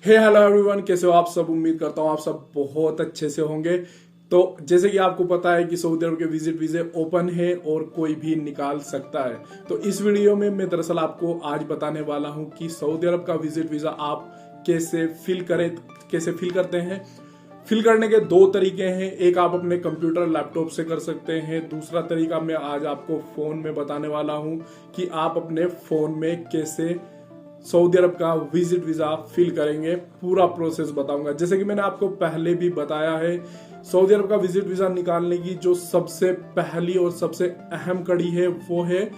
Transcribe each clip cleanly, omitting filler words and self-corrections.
हे hello everyone, कैसे हो आप सब। उम्मीद करता हूँ आप सब बहुत अच्छे से होंगे। तो जैसे कि आपको पता है कि सऊदी अरब के विजिट वीजे ओपन है और कोई भी निकाल सकता है। तो इस वीडियो में मैं दरअसल आपको आज बताने वाला हूँ कि सऊदी अरब का विजिट वीजा आप कैसे फिल करते हैं। फिल करने के दो तरीके हैं, एक आप अपने कंप्यूटर लैपटॉप से कर सकते हैं, दूसरा तरीका मैं आज आपको फोन में बताने वाला हूँ कि आप अपने फोन में कैसे सऊदी अरब का विजिट वीजा फिल करेंगे। पूरा प्रोसेस बताऊंगा। जैसे कि मैंने आपको पहले भी बताया है, सऊदी अरब का विजिट वीजा निकालने की जो सबसे पहली और सबसे अहम कड़ी है वो है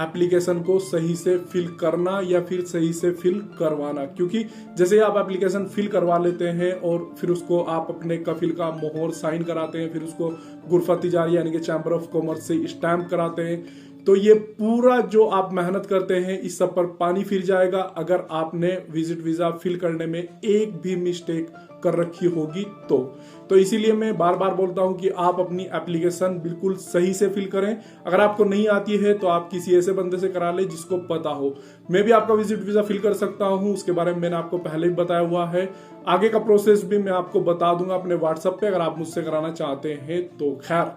एप्लीकेशन को सही से फिल करना या फिर सही से फिल करवाना। क्योंकि जैसे आप एप्लीकेशन फिल करवा लेते हैं और फिर उसको आप अपने कफिल का मोहर साइन कराते हैं, फिर उसको गुरफत तिजारी यानी कि चैम्बर ऑफ कॉमर्स से स्टैंप कराते हैं, तो ये पूरा जो आप मेहनत करते हैं इस सब पर पानी फिर जाएगा अगर आपने विजिट वीजा फिल करने में एक भी मिस्टेक कर रखी होगी तो इसीलिए मैं बार बार बोलता हूं कि आप अपनी एप्लीकेशन बिल्कुल सही से फिल करें। अगर आपको नहीं आती है तो आप किसी ऐसे बंदे से करा ले जिसको पता हो। मैं भी आपका विजिट वीजा फिल कर सकता हूं, उसके बारे में मैंने आपको पहले भी बताया हुआ है। आगे का प्रोसेस भी मैं आपको बता दूंगा अपने व्हाट्सएप पे अगर आप मुझसे कराना चाहते हैं तो। खैर,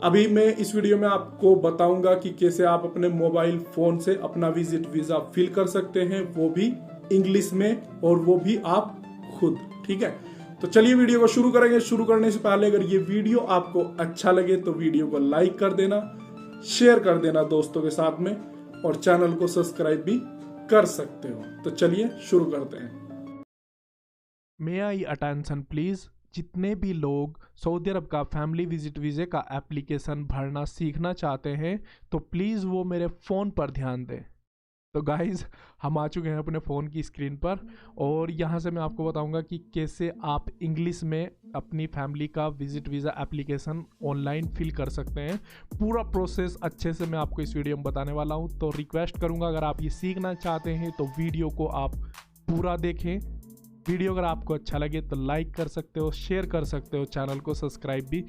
अभी मैं इस वीडियो में आपको बताऊंगा कि कैसे आप अपने मोबाइल फोन से अपना विजिट वीजा फिल कर सकते हैं, वो भी इंग्लिश में, और वो भी आप खुद। ठीक है, तो चलिए वीडियो को शुरू करेंगे। शुरू करने से पहले अगर ये वीडियो आपको अच्छा लगे तो वीडियो को लाइक कर देना, शेयर कर देना दोस्तों के साथ में, और चैनल को सब्सक्राइब भी कर सकते हो। तो चलिए शुरू करते हैं। मे आई अटेंशन प्लीज। जितने भी लोग सऊदी अरब का फैमिली विजिट वीज़े का एप्लीकेशन भरना सीखना चाहते हैं तो प्लीज़ वो मेरे फ़ोन पर ध्यान दें। तो गाइज़, हम आ चुके हैं अपने फ़ोन की स्क्रीन पर, और यहाँ से मैं आपको बताऊंगा कि कैसे आप इंग्लिश में अपनी फैमिली का visit visa application online fill कर सकते हैं। पूरा प्रोसेस अच्छे से मैं आपको इस वीडियो में बताने वाला हूँ। तो रिक्वेस्ट करूँगा, अगर आप ये सीखना चाहते हैं तो वीडियो को आप पूरा देखें। वीडियो अगर आपको अच्छा लगे तो लाइक कर सकते हो, शेयर कर सकते हो, चैनल को सब्सक्राइब भी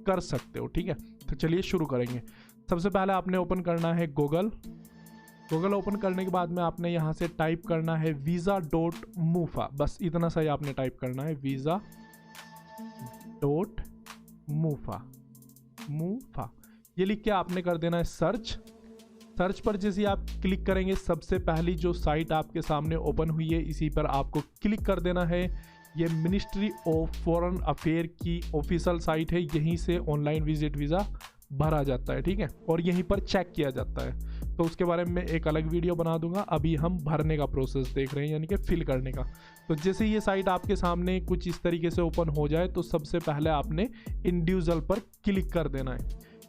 कर सकते हो। ठीक है, तो चलिए शुरू करेंगे। सबसे पहले आपने ओपन करना है गूगल। ओपन करने के बाद में आपने यहाँ से टाइप करना है visa.mufa। बस इतना सा ही आपने टाइप करना है, visa.mufa। ये लिख के आपने कर देना है सर्च। सर्च पर जैसे आप क्लिक करेंगे, सबसे पहली जो साइट आपके सामने ओपन हुई है इसी पर आपको क्लिक कर देना है। ये मिनिस्ट्री ऑफ फॉरेन अफेयर की ऑफिशियल साइट है, यहीं से ऑनलाइन विजिट वीज़ा भरा जाता है। ठीक है, और यहीं पर चेक किया जाता है। तो उसके बारे में एक अलग वीडियो बना दूंगा। अभी हम भरने का प्रोसेस देख रहे हैं, यानी कि फिल करने का। तो जैसे ये साइट आपके सामने कुछ इस तरीके से ओपन हो जाए तो सबसे पहले आपने इंडिविजुअल पर क्लिक कर देना है।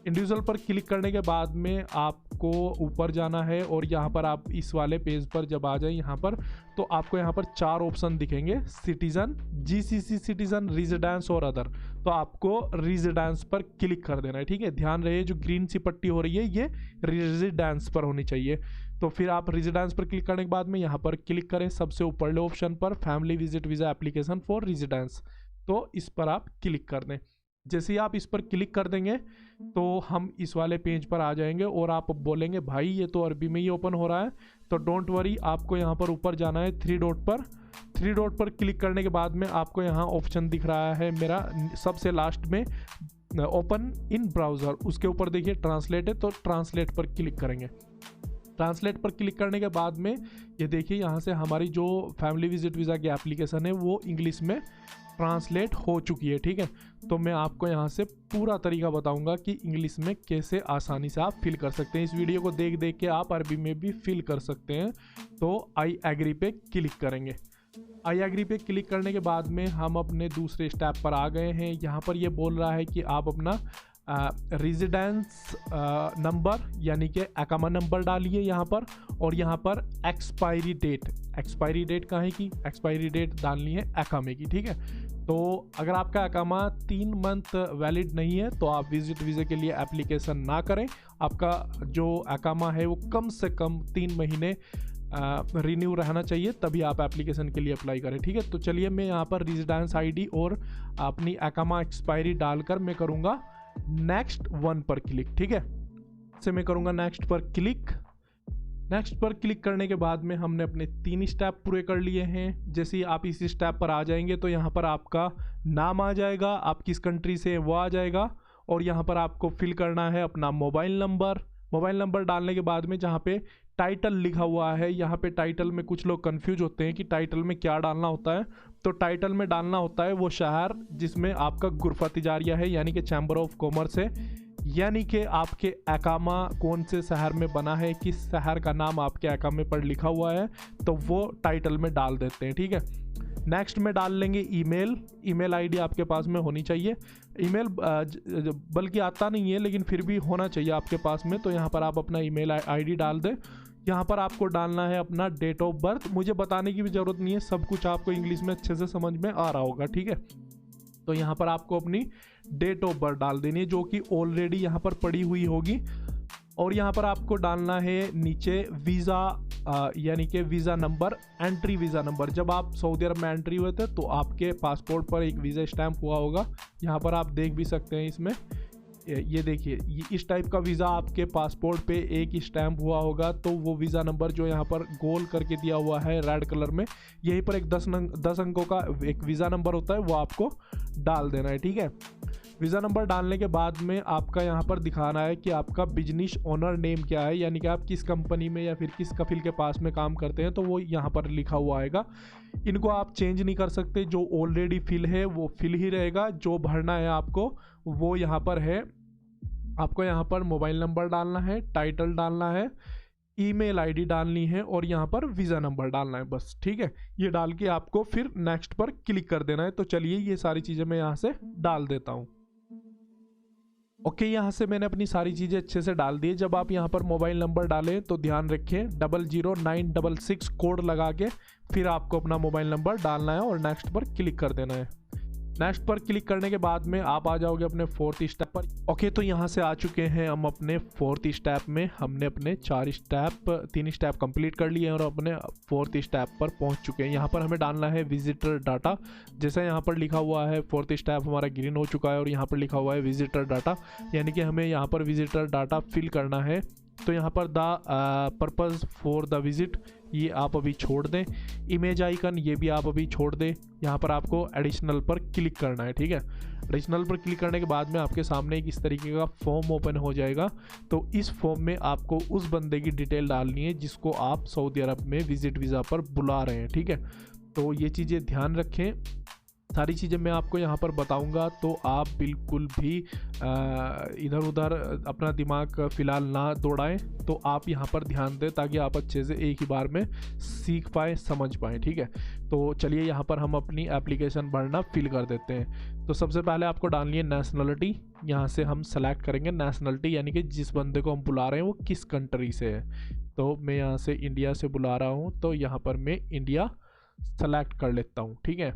इंडिविजुअल पर क्लिक करने के बाद में आपको ऊपर जाना है, और यहाँ पर आप इस वाले पेज पर जब आ जाए यहाँ पर, तो आपको यहाँ पर 4 ऑप्शन दिखेंगे, सिटीजन, जीसीसी सिटीजन, रेजिडेंस और अदर। तो आपको रेजिडेंस पर क्लिक कर देना है। ठीक है, ध्यान रहे जो ग्रीन सी पट्टी हो रही है ये रेजिडेंस पर होनी चाहिए। तो फिर आप रेजिडेंस पर क्लिक करने के बाद में यहाँ पर क्लिक करें सबसे ऊपरले ऑप्शन पर, family visit visa application for residence. तो इस पर आप क्लिक कर दें। जैसे ही आप इस पर क्लिक कर देंगे तो हम इस वाले पेज पर आ जाएंगे, और आप बोलेंगे भाई ये तो अरबी में ही ओपन हो रहा है। तो डोंट वरी, आपको यहाँ पर ऊपर जाना है 3 डॉट पर। 3 डॉट पर क्लिक करने के बाद में आपको यहाँ ऑप्शन दिख रहा है मेरा सबसे लास्ट में, ओपन इन ब्राउज़र। उसके ऊपर देखिए ट्रांसलेट है, तो ट्रांसलेट पर क्लिक करेंगे। ट्रांसलेट पर क्लिक करने के बाद में ये देखिए यहाँ से हमारी जो फैमिली विजिट वीज़ा की एप्लीकेशन है वो इंग्लिश में ट्रांसलेट हो चुकी है। ठीक है, तो मैं आपको यहाँ से पूरा तरीका बताऊंगा कि इंग्लिश में कैसे आसानी से आप फिल कर सकते हैं। इस वीडियो को देख देख के आप अरबी में भी फिल कर सकते हैं। तो आई एग्री पे क्लिक करेंगे। आई एग्री पे क्लिक करने के बाद में हम अपने दूसरे स्टेप पर आ गए हैं। यहाँ पर ये बोल रहा है कि आप अपना रेजिडेंस नंबर यानी कि अकामा नंबर डालिए यहाँ पर, और यहाँ पर एक्सपायरी डेट कहाँ की, एक्सपायरी डेट डालनी है अकामे की। ठीक है, तो अगर आपका अकामा 3 मंथ वैलिड नहीं है तो आप विजिट वीज़े के लिए एप्लीकेशन ना करें। आपका जो अकामा है वो कम से कम 3 महीने रिन्यू रहना चाहिए, तभी आप एप्लीकेशन के लिए अप्लाई करें। ठीक है, तो चलिए मैं यहाँ पर रेजिडेंस आईडी और अपनी अकामा एक्सपायरी डालकर मैं करूँगा नेक्स्ट 1 पर क्लिक। ठीक है, से मैं करूँगा नेक्स्ट पर क्लिक। नेक्स्ट पर क्लिक करने के बाद में हमने अपने 3 स्टेप पूरे कर लिए हैं। जैसे ही आप इस स्टेप पर आ जाएंगे तो यहाँ पर आपका नाम आ जाएगा, आप किस कंट्री से वो आ जाएगा, और यहाँ पर आपको फिल करना है अपना मोबाइल नंबर। मोबाइल नंबर डालने के बाद में जहाँ पे टाइटल लिखा हुआ है, यहाँ पे टाइटल में कुछ लोग कंफ्यूज होते हैं कि टाइटल में क्या डालना होता है। तो टाइटल में डालना होता है वो शहर जिसमें आपका गुरफा तिजारिया है, यानी कि चैम्बर ऑफ कॉमर्स है, यानी कि आपके एकामा कौन से शहर में बना है, किस शहर का नाम आपके एकामे पर लिखा हुआ है, तो वो टाइटल में डाल देते हैं। ठीक है, नेक्स्ट में डाल लेंगे ईमेल आईडी आपके पास में होनी चाहिए। ईमेल बल्कि आता नहीं है लेकिन फिर भी होना चाहिए आपके पास में, तो यहाँ पर आप अपना ईमेल आईडी डाल दें। यहाँ पर आपको डालना है अपना डेट ऑफ बर्थ। मुझे बताने की भी ज़रूरत नहीं है, सब कुछ आपको इंग्लिश में अच्छे से समझ में आ रहा होगा। ठीक है, तो यहाँ पर आपको अपनी डेट ऑफ बर्थ डाल देनी है जो कि ऑलरेडी यहाँ पर पड़ी हुई होगी। और यहाँ पर आपको डालना है नीचे वीज़ा, यानी कि visa number, entry visa number. जब आप सऊदी अरब में एंट्री हुए थे तो आपके पासपोर्ट पर एक वीज़ा स्टैंप हुआ होगा, यहाँ पर आप देख भी सकते हैं। इसमें ये देखिए, इस टाइप का वीज़ा आपके पासपोर्ट पे एक स्टैंप हुआ होगा, तो वो वीज़ा नंबर जो यहाँ पर गोल करके दिया हुआ है रेड कलर में, यहीं पर एक 10 अंकों का एक वीज़ा नंबर होता है, वो आपको डाल देना है। ठीक है, वीज़ा नंबर डालने के बाद में आपका यहाँ पर दिखाना है कि आपका बिजनेस ओनर नेम क्या है, यानी कि आप किस कंपनी में या फिर किस कफिल के पास में काम करते हैं, तो वो यहाँ पर लिखा हुआ आएगा। इनको आप चेंज नहीं कर सकते, जो ऑलरेडी फिल है वो फिल ही रहेगा। जो भरना है आपको वो यहाँ पर है, आपको यहाँ पर मोबाइल नंबर डालना है, टाइटल डालना है, ईमेल आईडी डालनी है और यहाँ पर वीज़ा नंबर डालना है, बस। ठीक है, ये डाल के आपको फिर नेक्स्ट पर क्लिक कर देना है। तो चलिए ये सारी चीज़ें मैं यहाँ से डाल देता हूँ। ओके, यहाँ से मैंने अपनी सारी चीज़ें अच्छे से डाल दी। जब आप यहाँ पर मोबाइल नंबर डालें तो ध्यान रखें 00966 कोड लगा के फिर आपको अपना मोबाइल नंबर डालना है और नेक्स्ट पर क्लिक कर देना है। नेक्स्ट पर क्लिक करने के बाद में आप आ जाओगे अपने 4th स्टेप पर। ओके, तो यहाँ से आ चुके हैं हम अपने 4th स्टेप में। हमने अपने 3 स्टेप कंप्लीट कर लिए हैं और अपने 4th स्टेप पर पहुँच चुके हैं। यहाँ पर हमें डालना है विजिटर डाटा। जैसे यहाँ पर लिखा हुआ है 4th स्टेप हमारा ग्रीन हो चुका है और यहाँ पर लिखा हुआ है विजिटर डाटा, यानी कि हमें यहाँ पर विजिटर डाटा फिल करना है। तो यहाँ पर the purpose for the visit ये आप अभी छोड़ दें। इमेज आइकन ये भी आप अभी छोड़ दें। यहाँ पर आपको एडिशनल पर क्लिक करना है। ठीक है, एडिशनल पर क्लिक करने के बाद में आपके सामने एक इस तरीके का फॉर्म ओपन हो जाएगा। तो इस फॉर्म में आपको उस बंदे की डिटेल डालनी है जिसको आप सऊदी अरब में विजिट वीज़ा पर बुला रहे हैं। ठीक है, तो ये चीज़ें ध्यान रखें। सारी चीज़ें मैं आपको यहाँ पर बताऊँगा, तो आप बिल्कुल भी इधर उधर अपना दिमाग फ़िलहाल ना दौड़ाएं। तो आप यहाँ पर ध्यान दें ताकि आप अच्छे से एक ही बार में सीख पाएँ, समझ पाएँ। ठीक है, तो चलिए यहाँ पर हम अपनी एप्लीकेशन भरना फिल कर देते हैं। तो सबसे पहले आपको डालनी है नेशनलिटी। यहाँ से हम सेलेक्ट करेंगे नेशनलिटी, यानी कि जिस बंदे को हम बुला रहे हैं वो किस कंट्री से है। तो मैं यहाँ से इंडिया से बुला रहा हूँ, तो यहाँ पर मैं इंडिया सेलेक्ट कर लेता हूँ। ठीक है,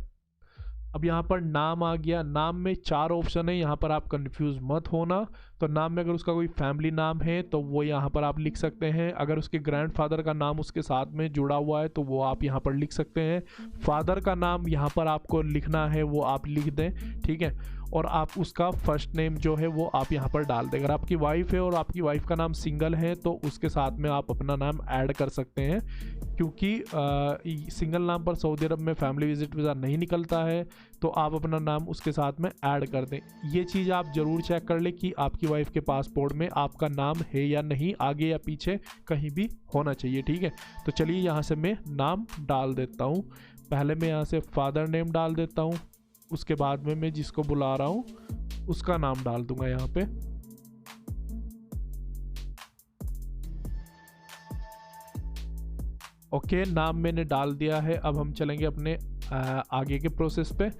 अब यहाँ पर नाम आ गया। नाम में 4 ऑप्शन है, यहाँ पर आप कंफ्यूज मत होना। तो नाम में अगर उसका कोई फैमिली नाम है तो वो यहाँ पर आप लिख सकते हैं। अगर उसके ग्रैंडफादर का नाम उसके साथ में जुड़ा हुआ है तो वो आप यहाँ पर लिख सकते हैं। फादर का नाम यहाँ पर आपको लिखना है, वो आप लिख दें। ठीक है, और आप उसका फर्स्ट नेम जो है वो आप यहाँ पर डाल दें। अगर आपकी वाइफ है और आपकी वाइफ का नाम सिंगल है तो उसके साथ में आप अपना नाम ऐड कर सकते हैं, क्योंकि सिंगल नाम पर सऊदी अरब में फैमिली विजिट वीज़ा नहीं निकलता है। तो आप अपना नाम उसके साथ में ऐड कर दें। ये चीज़ आप ज़रूर चेक कर लें कि आपकी वाइफ के पासपोर्ट में आपका नाम है या नहीं, आगे या पीछे कहीं भी होना चाहिए। ठीक है, तो चलिए यहाँ से मैं नाम डाल देता हूँ। पहले मैं यहाँ से फादर नेम डाल देता हूँ, उसके बाद में मैं जिसको बुला रहा हूँ उसका नाम डाल दूंगा यहाँ पे। ओके, नाम मैंने डाल दिया है। अब हम चलेंगे अपने आगे के प्रोसेस पे,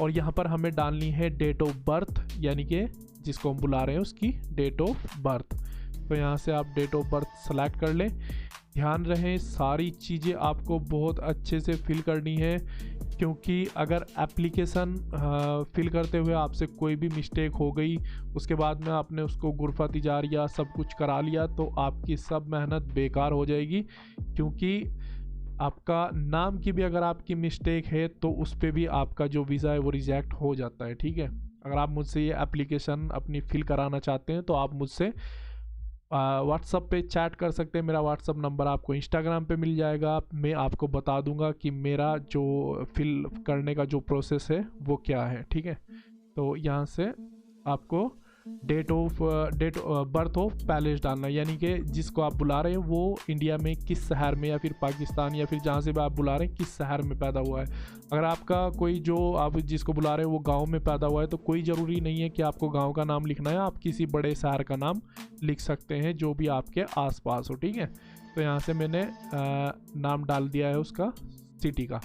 और यहाँ पर हमें डालनी है डेट ऑफ बर्थ, यानी कि जिसको हम बुला रहे हैं उसकी डेट ऑफ बर्थ। तो यहाँ से आप डेट ऑफ बर्थ सेलेक्ट कर लें। ध्यान रहे सारी चीज़ें आपको बहुत अच्छे से फिल करनी है, क्योंकि अगर एप्लीकेशन फिल करते हुए आपसे कोई भी मिस्टेक हो गई, उसके बाद में आपने उसको गुरफा तिजारिया सब कुछ करा लिया, तो आपकी सब मेहनत बेकार हो जाएगी। क्योंकि आपका नाम की भी अगर आपकी मिस्टेक है तो उस पर भी आपका जो वीज़ा है वो रिजेक्ट हो जाता है। ठीक है, अगर आप मुझसे ये एप्लीकेशन अपनी फिल कराना चाहते हैं तो आप मुझसे व्हाट्सअप पे चैट कर सकते हैं। मेरा व्हाट्सअप नंबर आपको इंस्टाग्राम पे मिल जाएगा। मैं आपको बता दूंगा कि मेरा जो फिल करने का जो प्रोसेस है वो क्या है, ठीक है। तो यहाँ से आपको डेट बर्थ ऑफ पैलेस डालना, यानी कि जिसको आप बुला रहे हैं वो इंडिया में किस शहर में, या फिर पाकिस्तान, या फिर जहाँ से भी आप बुला रहे हैं किस शहर में पैदा हुआ है। अगर आपका कोई जो आप जिसको बुला रहे हैं वो गांव में पैदा हुआ है तो कोई ज़रूरी नहीं है कि आपको गांव का नाम लिखना है, आप किसी बड़े शहर का नाम लिख सकते हैं जो भी आपके आसपास हो, ठीक है। तो यहाँ से मैंने नाम डाल दिया है उसका, सिटी का।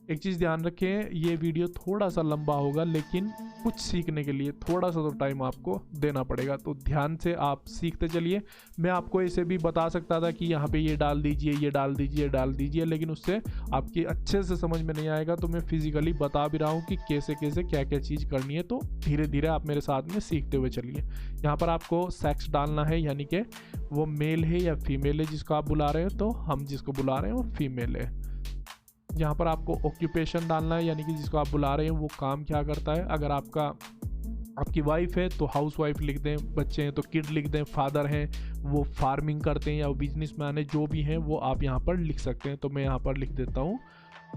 एक चीज़ ध्यान रखें, ये वीडियो थोड़ा सा लंबा होगा, लेकिन कुछ सीखने के लिए थोड़ा सा तो टाइम आपको देना पड़ेगा, तो ध्यान से आप सीखते चलिए। मैं आपको ऐसे भी बता सकता था कि यहाँ पे ये डाल दीजिए, ये डाल दीजिए, ये डाल दीजिए, लेकिन उससे आपकी अच्छे से समझ में नहीं आएगा। तो मैं फिजिकली बता भी रहा हूँ कि कैसे कैसे क्या क्या चीज़ करनी है, तो धीरे धीरे आप मेरे साथ में सीखते हुए चलिए। यहाँ पर आपको सेक्स डालना है, यानी कि वो मेल है या फीमेल है जिसको आप बुला रहे हो, तो हम जिसको बुला रहे हैं वो फीमेल है। यहाँ पर आपको ऑक्यूपेशन डालना है, यानी कि जिसको आप बुला रहे हैं वो काम क्या करता है। अगर आपकी वाइफ है तो हाउस वाइफ लिख दें, बच्चे हैं तो किड लिख दें, फादर हैं वो फार्मिंग करते हैं या वो बिजनेसमैन है, जो भी हैं वो आप यहाँ पर लिख सकते हैं। तो मैं यहाँ पर लिख देता हूँ,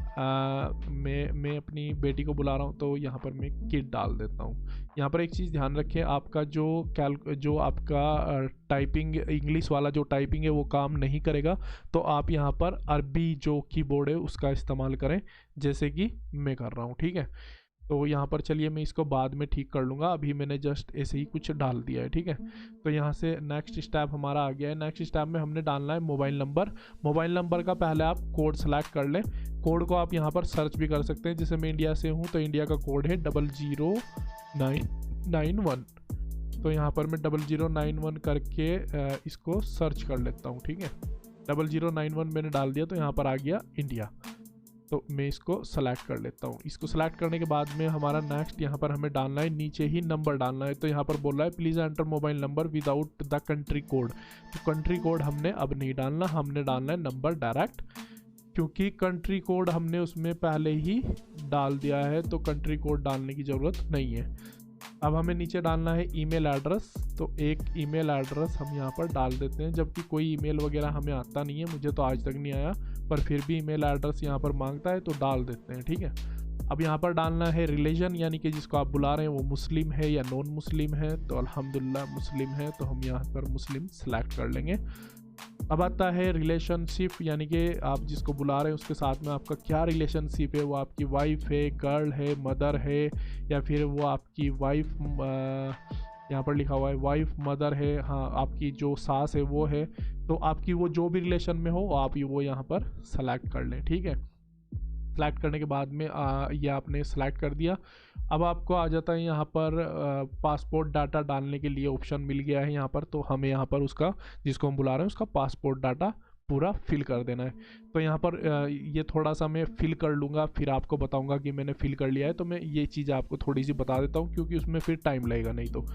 मैं अपनी बेटी को बुला रहा हूँ तो यहाँ पर मैं किड डाल देता हूँ। यहाँ पर एक चीज़ ध्यान रखें, आपका जो आपका टाइपिंग इंग्लिश वाला जो टाइपिंग है वो काम नहीं करेगा, तो आप यहाँ पर अरबी जो कीबोर्ड है उसका इस्तेमाल करें, जैसे कि मैं कर रहा हूँ, ठीक है। तो यहाँ पर चलिए मैं इसको बाद में ठीक कर लूँगा, अभी मैंने जस्ट ऐसे ही कुछ डाल दिया है, ठीक है। तो यहाँ से नेक्स्ट स्टेप हमारा आ गया है। नेक्स्ट स्टेप में हमने डालना है मोबाइल नंबर। मोबाइल नंबर का पहले आप कोड सेलेक्ट कर लें। कोड को आप यहाँ पर सर्च भी कर सकते हैं, जैसे मैं इंडिया से हूँ तो इंडिया का कोड है 00991। तो यहाँ पर मैं 0091 करके इसको सर्च कर लेता हूँ, ठीक है। 0091 मैंने डाल दिया तो यहाँ पर आ गया इंडिया। तो मैं इसको सेलेक्ट कर लेता हूँ। इसको सेलेक्ट करने के बाद में हमारा नेक्स्ट यहाँ पर हमें डालना है, नीचे ही नंबर डालना है। तो यहाँ पर बोल रहा है please enter mobile number without the country code. तो कंट्री कोड हमने अब नहीं डालना, हमने डालना है नंबर डायरेक्ट, क्योंकि कंट्री कोड हमने उसमें पहले ही डाल दिया है, तो कंट्री कोड डालने की ज़रूरत नहीं है। अब हमें नीचे डालना है ईमेल एड्रेस। तो एक ईमेल एड्रेस हम यहाँ पर डाल देते हैं, जबकि कोई ईमेल वगैरह हमें आता नहीं है, मुझे तो आज तक नहीं आया, पर फिर भी ईमेल एड्रेस यहाँ पर मांगता है तो डाल देते हैं, ठीक है। अब यहाँ पर डालना है रिलीजन, यानी कि जिसको आप बुला रहे हैं वो मुस्लिम है या नॉन मुस्लिम है। तो अल्हम्दुलिल्लाह मुस्लिम है, तो हम यहाँ पर मुस्लिम सेलेक्ट कर लेंगे। अब आता है रिलेशनशिप, यानी कि आप जिसको बुला रहे हैं उसके साथ में आपका क्या रिलेशनशिप है, वो आपकी वाइफ है, गर्ल है, मदर है, या फिर वो आपकी वाइफ, यहाँ पर लिखा हुआ है वाइफ मदर है, हाँ आपकी जो सास है वो है। तो आपकी वो जो भी रिलेशन में हो आप वो यहाँ पर सेलेक्ट कर लें, ठीक है। सेलेक्ट करने के बाद में ये आपने सेलेक्ट कर दिया। अब आपको आ जाता है यहाँ पर पासपोर्ट डाटा डालने के लिए ऑप्शन मिल गया है यहाँ पर। तो हमें यहाँ पर उसका, जिसको हम बुला रहे हैं उसका पासपोर्ट डाटा पूरा फिल कर देना है। तो यहाँ पर ये थोड़ा सा मैं फिल कर लूँगा, फिर आपको बताऊँगा कि मैंने फिल कर लिया है। तो मैं ये चीज़ आपको थोड़ी सी बता देता हूँ, क्योंकि उसमें फिर टाइम लगेगा नहीं तो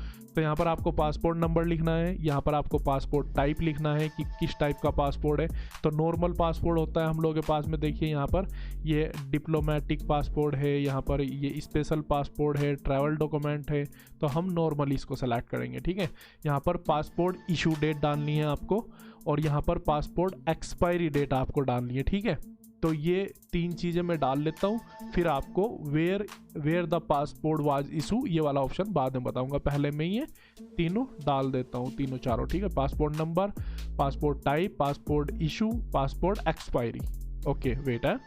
यहाँ पर आपको पासपोर्ट नंबर लिखना है, यहाँ पर आपको पासपोर्ट टाइप लिखना है कि किस टाइप का पासपोर्ट है। तो नॉर्मल पासपोर्ट होता है हम लोगों के पास में, देखिए यहाँ पर ये डिप्लोमेटिक पासपोर्ट है, यहाँ पर ये स्पेशल पासपोर्ट है, ट्रैवल डॉक्यूमेंट है। तो हम नॉर्मली इसको सेलेक्ट करेंगे, ठीक है। यहाँ पर पासपोर्ट इशू डेट डालनी है आपको, और यहाँ पर पासपोर्ट एक्सपायरी डेट आपको डालनी है, ठीक है। तो ये 3 चीज़ें मैं डाल लेता हूँ, फिर आपको where the passport was issue ये वाला ऑप्शन बाद में बताऊँगा। पहले मैं ये तीनों डाल देता हूँ, तीनों चारों, ठीक है। Passport number, passport type, passport issue, passport expiry. Okay wait है,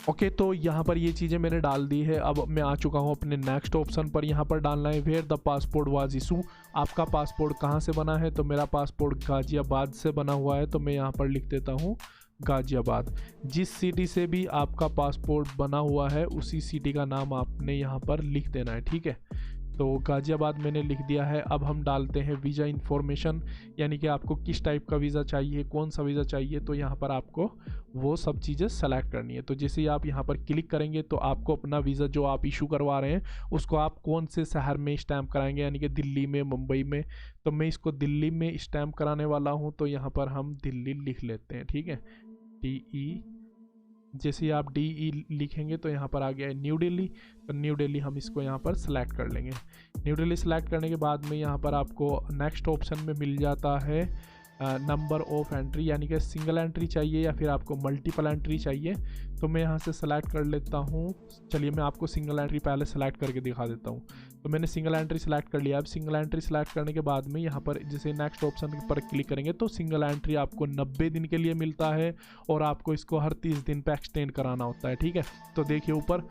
ओके तो यहाँ पर ये चीज़ें मैंने डाल दी है। अब मैं आ चुका हूँ अपने नेक्स्ट ऑप्शन पर। यहाँ पर डालना है where the passport was issue. आपका पासपोर्ट कहाँ से बना है, तो मेरा पासपोर्ट गाज़ियाबाद से बना हुआ है, तो मैं यहाँ पर लिख देता हूँ गाज़ियाबाद। जिस सिटी से भी आपका पासपोर्ट बना हुआ है उसी सिटी का नाम आपने यहाँ पर लिख देना है, ठीक है। तो गाज़ियाबाद मैंने लिख दिया है। अब हम डालते हैं वीज़ा इन्फॉर्मेशन, यानी कि आपको किस टाइप का वीज़ा चाहिए, कौन सा वीज़ा चाहिए, तो यहाँ पर आपको वो सब चीज़ें सेलेक्ट करनी है। तो जैसे ही आप यहाँ पर क्लिक करेंगे तो आपको अपना वीज़ा जो आप इशू करवा रहे हैं उसको आप कौन से शहर में स्टैम्प कराएंगे, यानी कि दिल्ली में, मुंबई में। तो मैं इसको दिल्ली में स्टैम्प कराने वाला हूँ, तो यहाँ पर हम दिल्ली लिख लेते हैं, ठीक है। जैसे ही आप DE लिखेंगे तो यहाँ पर आ गया है न्यू दिल्ली। तो न्यू दिल्ली हम इसको यहाँ पर सेलेक्ट कर लेंगे। न्यू दिल्ली सेलेक्ट करने के बाद में यहाँ पर आपको नेक्स्ट ऑप्शन में मिल जाता है नंबर ऑफ एंट्री, यानी कि सिंगल एंट्री चाहिए या फिर आपको मल्टीपल एंट्री चाहिए। तो मैं यहाँ से सेलेक्ट कर लेता हूँ। चलिए मैं आपको सिंगल एंट्री पहले सेलेक्ट करके दिखा देता हूँ। तो मैंने सिंगल एंट्री सेलेक्ट कर लिया। अब सिंगल एंट्री सेलेक्ट करने के बाद में यहाँ पर जैसे नेक्स्ट ऑप्शन पर क्लिक करेंगे तो सिंगल एंट्री आपको 90 दिन के लिए मिलता है और आपको इसको हर 30 दिन पे एक्सटेंड कराना होता है, ठीक है। तो देखिए ऊपर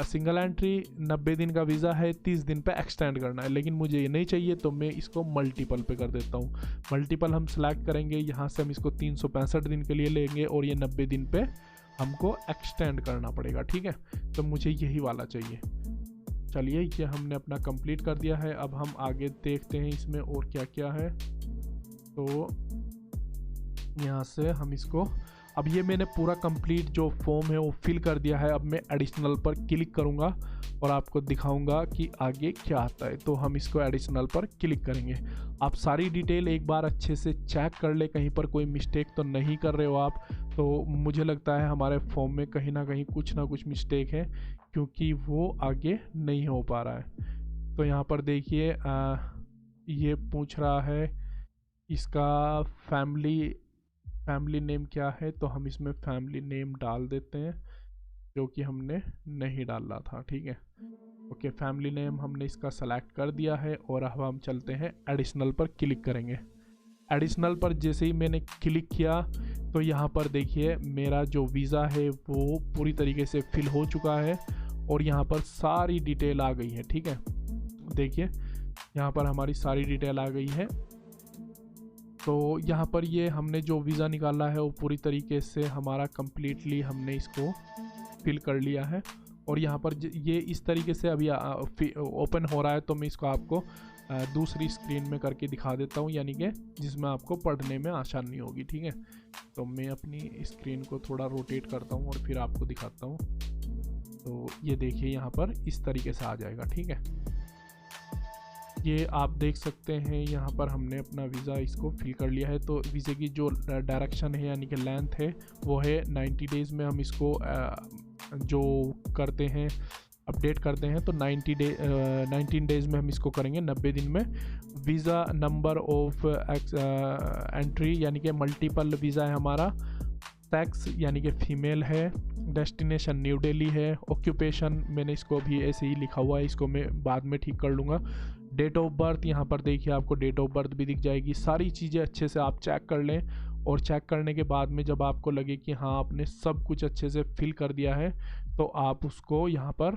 सिंगल एंट्री 90 दिन का वीज़ा है, 30 दिन पे एक्सटेंड करना है, लेकिन मुझे ये नहीं चाहिए तो मैं इसको मल्टीपल पे कर देता हूँ। मल्टीपल हम सेलेक्ट करेंगे, यहाँ से हम इसको 365 दिन के लिए लेंगे और ये 90 दिन पे हमको एक्सटेंड करना पड़ेगा, ठीक है। तो मुझे यही वाला चाहिए। चलिए ये हमने अपना कंप्लीट कर दिया है। अब हम आगे देखते हैं इसमें और क्या क्या है। तो यहाँ से हम इसको, अब ये मैंने पूरा कंप्लीट जो फॉर्म है वो फिल कर दिया है। अब मैं एडिशनल पर क्लिक करूँगा और आपको दिखाऊंगा कि आगे क्या आता है। तो हम इसको एडिशनल पर क्लिक करेंगे। आप सारी डिटेल एक बार अच्छे से चेक कर ले, कहीं पर कोई मिस्टेक तो नहीं कर रहे हो आप। तो मुझे लगता है हमारे फॉर्म में कहीं ना कहीं कुछ ना कुछ मिस्टेक है, क्योंकि वो आगे नहीं हो पा रहा है। तो यहाँ पर देखिए ये पूछ रहा है इसका फैमिली नेम क्या है। तो हम इसमें फैमिली नेम डाल देते हैं, जो कि हमने नहीं डाला था, ठीक है। ओके, फैमिली नेम हमने इसका सेलेक्ट कर दिया है और अब हम चलते हैं एडिशनल पर क्लिक करेंगे। एडिशनल पर जैसे ही मैंने क्लिक किया तो यहाँ पर देखिए मेरा जो वीज़ा है वो पूरी तरीके से फिल हो चुका है और यहाँ पर सारी डिटेल आ गई है, ठीक है। देखिए यहाँ पर हमारी सारी डिटेल आ गई है। तो यहाँ पर ये हमने जो वीज़ा निकाला है वो पूरी तरीके से हमारा कंप्लीटली हमने इसको फिल कर लिया है। और यहाँ पर ये इस तरीके से अभी ओपन हो रहा है। तो मैं इसको आपको दूसरी स्क्रीन में करके दिखा देता हूँ, यानी कि जिसमें आपको पढ़ने में आसानी होगी, ठीक है। तो मैं अपनी स्क्रीन को थोड़ा रोटेट करता हूँ और फिर आपको दिखाता हूँ। तो ये देखिए यहाँ पर इस तरीके से आ जाएगा, ठीक है। ये आप देख सकते हैं यहाँ पर हमने अपना वीज़ा इसको फिल कर लिया है। तो वीज़े की जो डायरेक्शन है यानी कि लेंथ है वो है 90 डेज़ में। हम इसको जो करते हैं अपडेट करते हैं तो 19 डेज़ में हम इसको करेंगे, 90 दिन में। वीज़ा नंबर ऑफ एंट्री यानी कि मल्टीपल वीज़ा है हमारा। सेक्स यानी कि फ़ीमेल है। डेस्टिनेशन न्यू दिल्ली है। ऑक्यूपेशन मैंने इसको अभी ऐसे ही लिखा हुआ है, इसको मैं बाद में ठीक कर लूँगा। डेट ऑफ बर्थ, यहाँ पर देखिए आपको डेट ऑफ बर्थ भी दिख जाएगी। सारी चीज़ें अच्छे से आप चेक कर लें और चेक करने के बाद में जब आपको लगे कि हाँ आपने सब कुछ अच्छे से फिल कर दिया है तो आप उसको यहाँ पर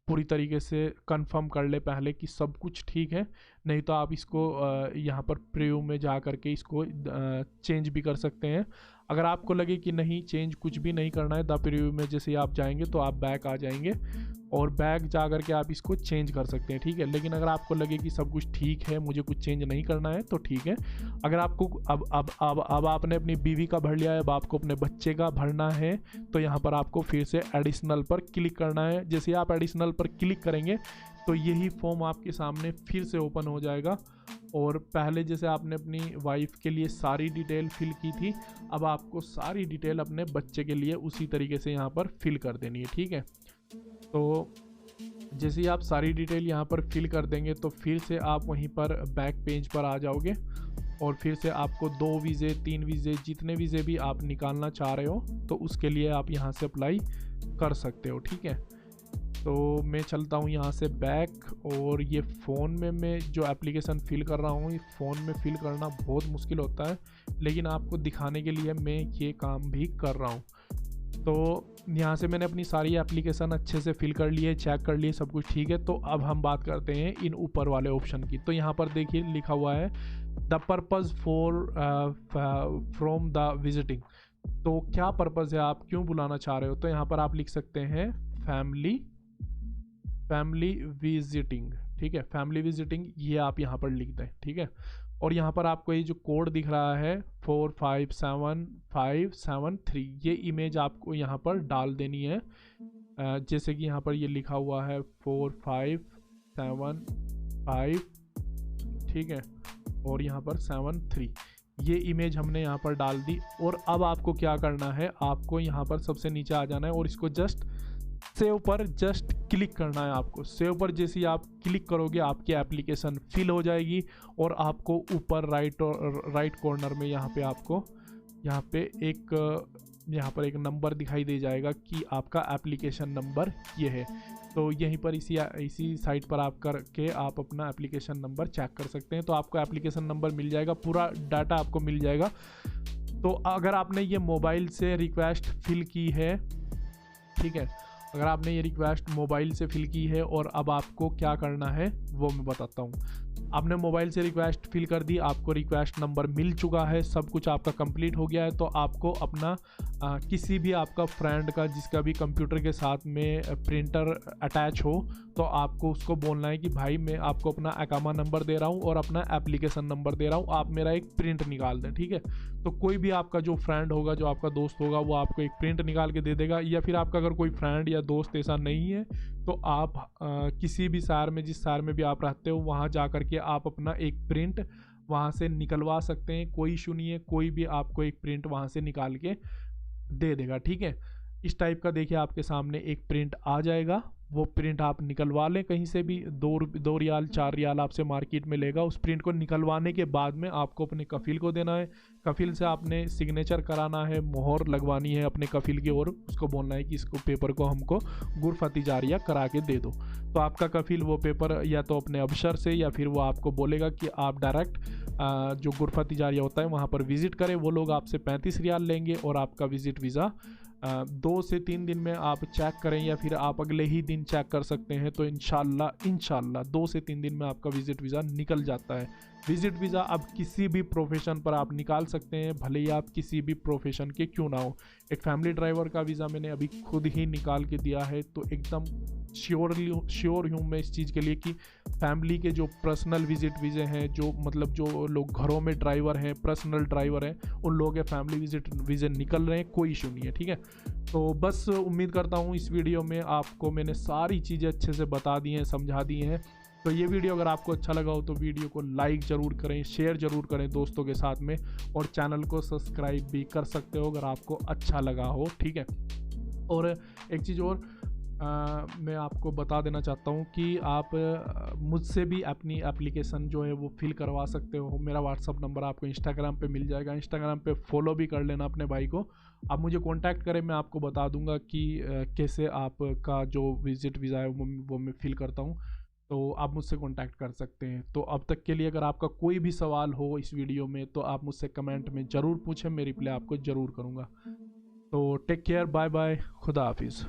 पूरी तरीके से कंफर्म कर ले पहले कि सब कुछ ठीक है। नहीं तो आप इसको यहाँ पर प्रीव्यू में जा करके इसको चेंज भी कर सकते हैं। अगर आपको लगे कि नहीं चेंज कुछ भी नहीं करना है, द प्रीव्यू में जैसे ही आप जाएंगे तो आप बैक आ जाएंगे और बैक जा करके आप इसको चेंज कर सकते हैं, ठीक है। लेकिन अगर आपको लगे कि सब कुछ ठीक है, मुझे कुछ चेंज नहीं करना है, तो ठीक है। अगर आपको अब आपने अपनी बीवी का भर लिया है, अब आपको अपने बच्चे का भरना है, तो यहाँ पर आपको फिर से एडिशनल पर क्लिक करना है। जैसे ही आप एडिशनल पर क्लिक करेंगे तो यही फॉर्म आपके सामने फिर से ओपन हो जाएगा। और पहले जैसे आपने अपनी वाइफ के लिए सारी डिटेल फिल की थी, अब आपको सारी डिटेल अपने बच्चे के लिए उसी तरीके से यहाँ पर फिल कर देनी है, ठीक है। तो जैसे ही आप सारी डिटेल यहाँ पर फिल कर देंगे तो फिर से आप वहीं पर बैक पेज पर आ जाओगे और फिर से आपको 2 वीज़े 3 वीज़े जितने वीज़े भी आप निकालना चाह रहे हो तो उसके लिए आप यहाँ से अप्लाई कर सकते हो, ठीक है। तो मैं चलता हूँ यहाँ से बैक। और ये फ़ोन में मैं जो एप्लीकेशन फ़िल कर रहा हूँ, ये फ़ोन में फ़िल करना बहुत मुश्किल होता है, लेकिन आपको दिखाने के लिए मैं ये काम भी कर रहा हूँ। तो यहाँ से मैंने अपनी सारी एप्लीकेशन अच्छे से फिल कर लिए, चेक कर लिए, सब कुछ ठीक है। तो अब हम बात करते हैं इन ऊपर वाले ऑप्शन की। तो यहाँ पर देखिए लिखा हुआ है the purpose from the visiting. तो क्या पर्पज़ है, आप क्यों बुलाना चाह रहे हो। तो यहाँ पर आप लिख सकते हैं फैमिली विजिटिंग, ठीक है। फैमिली विजिटिंग ये आप यहाँ पर लिख दें, ठीक है। और यहाँ पर आपको ये जो कोड दिख रहा है 457573, ये इमेज आपको यहाँ पर डाल देनी है। जैसे कि यहाँ पर ये लिखा हुआ है 4575, ठीक है, और यहाँ पर 73, ये इमेज हमने यहाँ पर डाल दी और अब आपको क्या करना है, आपको यहाँ पर सबसे नीचे आ जाना है और इसको जस्ट सेव पर जस्ट क्लिक करना है। आपको सेव पर जैसे ही आप क्लिक करोगे आपकी एप्लीकेशन फिल हो जाएगी और आपको ऊपर राइट कॉर्नर में यहाँ पर एक नंबर दिखाई दे जाएगा कि आपका एप्लीकेशन नंबर ये है। तो यहीं पर इसी साइट पर आप करके आप अपना एप्लीकेशन नंबर चेक कर सकते हैं। तो आपको एप्लीकेशन नंबर मिल जाएगा, पूरा डाटा आपको मिल जाएगा। तो अगर आपने ये मोबाइल से रिक्वेस्ट फिल की है, ठीक है, अगर आपने ये रिक्वेस्ट मोबाइल से फिल की है और अब आपको क्या करना है वो मैं बताता हूँ। आपने मोबाइल से रिक्वेस्ट फिल कर दी, आपको रिक्वेस्ट नंबर मिल चुका है, सब कुछ आपका कंप्लीट हो गया है। तो आपको अपना किसी भी आपका फ्रेंड का जिसका भी कंप्यूटर के साथ में प्रिंटर अटैच हो, तो आपको उसको बोलना है कि भाई मैं आपको अपना अकामा नंबर दे रहा हूँ और अपना एप्लीकेशन नंबर दे रहा हूँ, आप मेरा एक प्रिंट निकाल दें, ठीक है। तो कोई भी आपका जो फ्रेंड होगा, जो आपका दोस्त होगा, वो आपको एक प्रिंट निकाल के दे देगा। या फिर आपका अगर कोई फ्रेंड या दोस्त ऐसा नहीं है तो आप किसी भी शहर में, जिस शहर में भी आप रहते हो, वहाँ जा कर के आप अपना एक प्रिंट वहाँ से निकलवा सकते हैं। कोई इशू नहीं है, कोई भी आपको एक प्रिंट वहाँ से निकाल के दे देगा, ठीक है। इस टाइप का देखिए आपके सामने एक प्रिंट आ जाएगा, वो प्रिंट आप निकलवा लें कहीं से भी। 2 रियाल 4 रियाल आपसे मार्केट में लेगा। उस प्रिंट को निकलवाने के बाद में आपको अपने कफिल को देना है, कफिल से आपने सिग्नेचर कराना है, मोहर लगवानी है अपने कफिल की, और उसको बोलना है कि इसको पेपर को हमको गुरफती जारिया करा के दे दो। तो आपका कफिल वो पेपर या तो अपने अफसर से या फिर वो आपको बोलेगा कि आप डायरेक्ट जो गुरफती जारिया होता है वहाँ पर विज़िट करें। वो लोग आपसे 35 रियाल लेंगे और आपका विज़िट वीज़ा 2 से 3 दिन में आप चेक करें या फिर आप अगले ही दिन चेक कर सकते हैं। तो इंशाल्लाह 2 से 3 दिन में आपका विज़िट वीज़ा निकल जाता है। विज़िट वीज़ा अब किसी भी प्रोफेशन पर आप निकाल सकते हैं, भले ही आप किसी भी प्रोफेशन के क्यों ना हो। एक फैमिली ड्राइवर का वीज़ा मैंने अभी खुद ही निकाल के दिया है, तो एकदम श्योर हूँ मैं इस चीज़ के लिए कि फैमिली के जो पर्सनल विज़िट वीज़े हैं, जो मतलब जो लोग घरों में ड्राइवर हैं, पर्सनल ड्राइवर हैं, उन लोगों के फैमिली विज़िट वीज़े निकल रहे हैं, कोई इशू नहीं है, ठीक है। तो बस उम्मीद करता हूँ इस वीडियो में आपको मैंने सारी चीज़ें अच्छे से बता दी हैं, समझा दी हैं। तो ये वीडियो अगर आपको अच्छा लगा हो तो वीडियो को लाइक ज़रूर करें, शेयर ज़रूर करें दोस्तों के साथ में, और चैनल को सब्सक्राइब भी कर सकते हो अगर आपको अच्छा लगा हो, ठीक है। और एक चीज़ और मैं आपको बता देना चाहता हूँ कि आप मुझसे भी अपनी एप्लीकेशन जो है वो फिल करवा सकते हो। मेरा व्हाट्सअप नंबर आपको इंस्टाग्राम पे मिल जाएगा, इंस्टाग्राम पे फॉलो भी कर लेना अपने भाई को। आप मुझे कांटेक्ट करें, मैं आपको बता दूंगा कि कैसे आपका जो विज़िट वीज़ा है वो मैं फिल करता हूँ। तो आप मुझसे कांटेक्ट कर सकते हैं। तो अब तक के लिए अगर आपका कोई भी सवाल हो इस वीडियो में तो आप मुझसे कमेंट में ज़रूर पूछें, मैं रिप्लाई आपको ज़रूर करूँगा। तो टेक केयर, बाय बाय, खुदा हाफिज़।